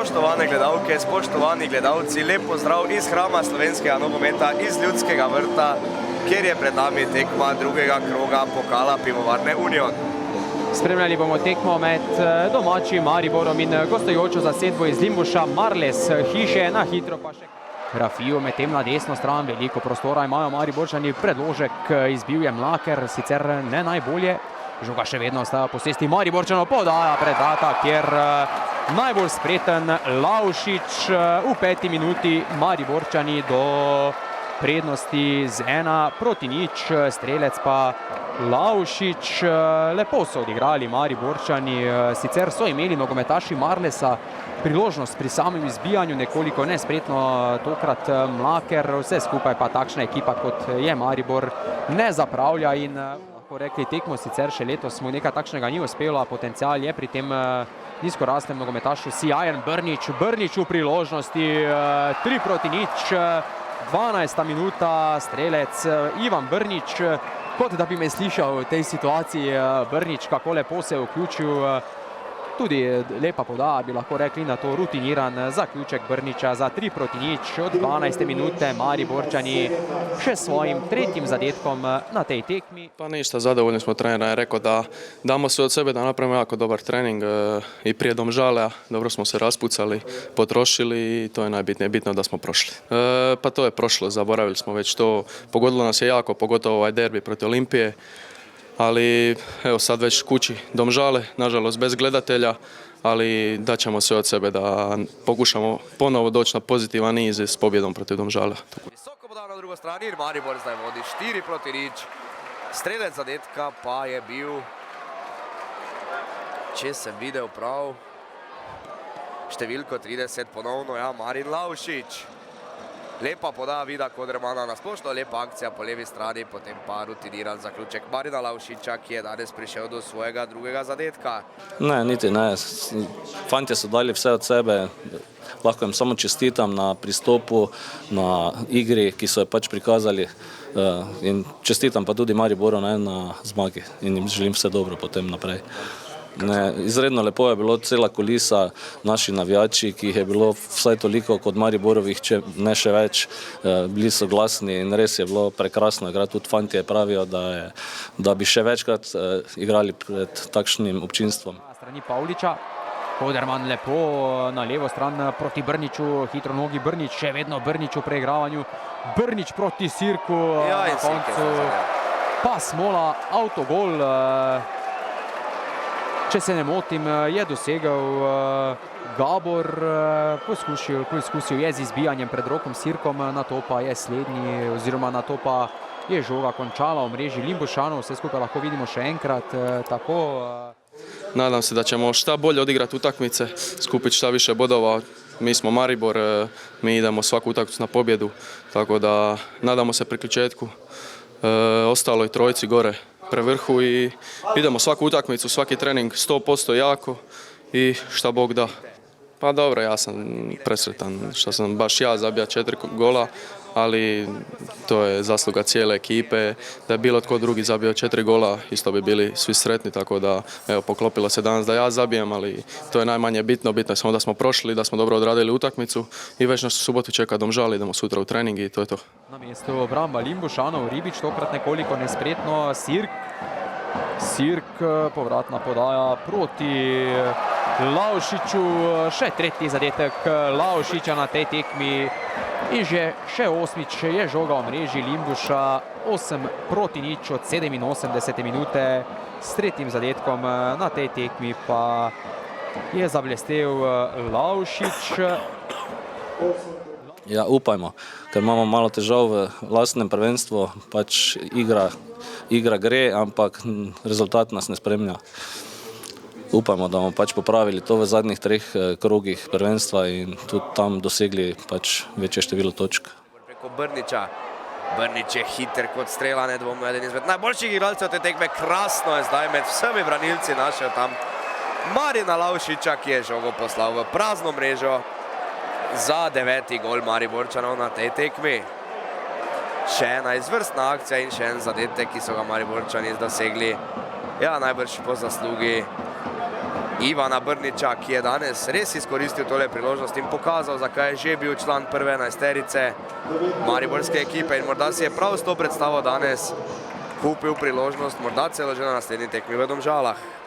Spoštovane gledalke, spoštovani gledalci, lep pozdrav iz hrama slovenskega nogometa, iz Ljudskega vrta, kjer je pred nami tekma drugega kroga pokala Pivovarne Union. Spremljali bomo tekmo med domačim Mariborom in gostujočo zasedbo iz Limbuša Marles Hiše. Na hitro pa še Rafijo medtem na desno stran, veliko prostora imajo Mariborčani, predložek izbil je Mlaker, sicer ne najbolje. Žoga še vedno ostaja posesti Mariborčanov, podaja pred vrata, kjer najbolj spreten Laušič v 5. minuti Mariborčani do prednosti z 1-0, strelec pa Laušič. Lepo so odigrali Mariborčani, sicer so imeli nogometaši Marlesa priložnost pri samem izbijanju, nekoliko nespretno tokrat Mlaker, vse skupaj pa takšna ekipa kot je Maribor ne zapravlja in lahko rekli tekmo, sicer še letos mu nekaj takšnega ni uspelo, a potencial je pri tem nizkoraslem nogometašu sijajen. Brnič v priložnosti, 3-0, 12. minuta, strelec Ivan Brnič, kot da bi me slišal v tej situaciji Brnič, kako lepo se je vključil. Tudi lepa podaja, bi lahko rekli, na to rutiniran zaključek Brniča za 3-0 od 12. minute. Mariborčani še svojim 3. zadetkom na tej tekmi. Pa ništa, zadovoljni smo, trener je rekao da damo sve od sebe, da napravimo jako dobar trening i prije Domžale, dobro smo se raspucali, potrošili i to je najbitnije, bitno da smo prošli. Pa to je prošlo, zaboravili smo već to, pogodilo nas je jako, pogotovo ovaj derbi protiv Olimpije. Ali evo sad već kući Domžale, nažalost bez gledatelja, ali daćemo sve od sebe da pokušamo ponovo doći na pozitivan niz s pobjedom protiv Domžale. Visoko podaja na drugo strani, Maribor zdaj vodi 4-0. Strelec zadetka pa je bil, če sem videl prav, številko 30 ponovno, ja, Marin Laušič. Lepa podaja Vida Kodermana, nasplošno lepa akcija po levi strani, potem pa rutiniran zaključek Marina Laušiča, ki je danes prišel do svojega drugega zadetka. Ne, niti ne. Fantje so dali vse od sebe. Lahko jim samo čestitam na pristopu, na igri, ki so jo pač prikazali. In čestitam pa tudi Mariboru na zmagi in jim želim vse dobro potem naprej. Izredno lepo je bilo, cela kulisa, naši navijači, ki jih je bilo vsaj toliko kot Mariborovih, če ne še več, bili so glasni in res je bilo prekrasno igrati. Tudi fantje pravijo, da bi še večkrat igrali pred takšnim občinstvom. Na strani Pavliča, Koderman lepo na levo stran proti Brniču, hitro nogi Brnič, še vedno Brnič v preigravanju, Brnič proti Sirku, na koncu pa Smola, avtogol. Če se ne motim, je dosegel Gabor, poskusil je z izbijanjem pred rokom Sirkom, na to pa je slednji, oziroma na to pa je žoga končala v mreži Limbušanov, vse skupaj lahko vidimo še enkrat, tako. Nadam se da ćemo šta bolje odigrati utakmice, skupiti šta više bodova. Mi smo Maribor, mi idemo svaku utakmicu na pobjedu, tako da nadamo se priključetku ostaloj trojici gore pre vrhu i idemo svaku utakmicu, svaki trening 100% jako i šta Bog da. Pa dobro, ja sam presretan što sam baš ja zabija 4 gola, ali to je zasluga cijele ekipe. Da je bilo tko drugi zabio 4 gola, isto bi bili svi sretni, tako da evo, poklopilo se danas da ja zabijem, ali to je najmanje bitno. Bitno je samo da smo prošli, da smo dobro odradili utakmicu i već nas u subotu čeka Domžale, idemo sutra u trening i to je to. Na mjestu obramba Limbušanov, Ribič tokrat nekoliko nespretno, Sirk, povratna podaja proti Laušiču, še 3. zadetek Laušiča na tej tekmi in še 8. je žoga v mreži Limbuša, 8-0 od 87. minute, s 3. zadetkom na tej tekmi pa je zablestel Laušič. Ja, upajmo, ker imamo malo težav v lastnem prvenstvu, pač igra gre, ampak rezultat nas ne spremlja. Upajmo, da bomo pač popravili to v zadnjih 3 krogih prvenstva in tudi tam dosegli pač večje število točk. Preko Brniča. Brnič je hiter kot strela, nedvomno eden izmed najboljših igralcev te tekme. Krasno je zdaj med vsemi branilci našel tam Marina Laušiča, ki je žogo poslal v prazno mrežo za 9. gol Mariborčanov na tej tekmi. Še ena izvrstna akcija in še en zadetek, ki so ga Mariborčani dosegli. Ja, najbrž po zaslugi Ivana Brniča, ki je danes res izkoristil tole priložnost in pokazal, zakaj je že bil član prve 11-terice mariborske ekipe in morda si je prav s to predstavo danes kupil priložnost, morda celo že na naslednji tekmi v Domžalah.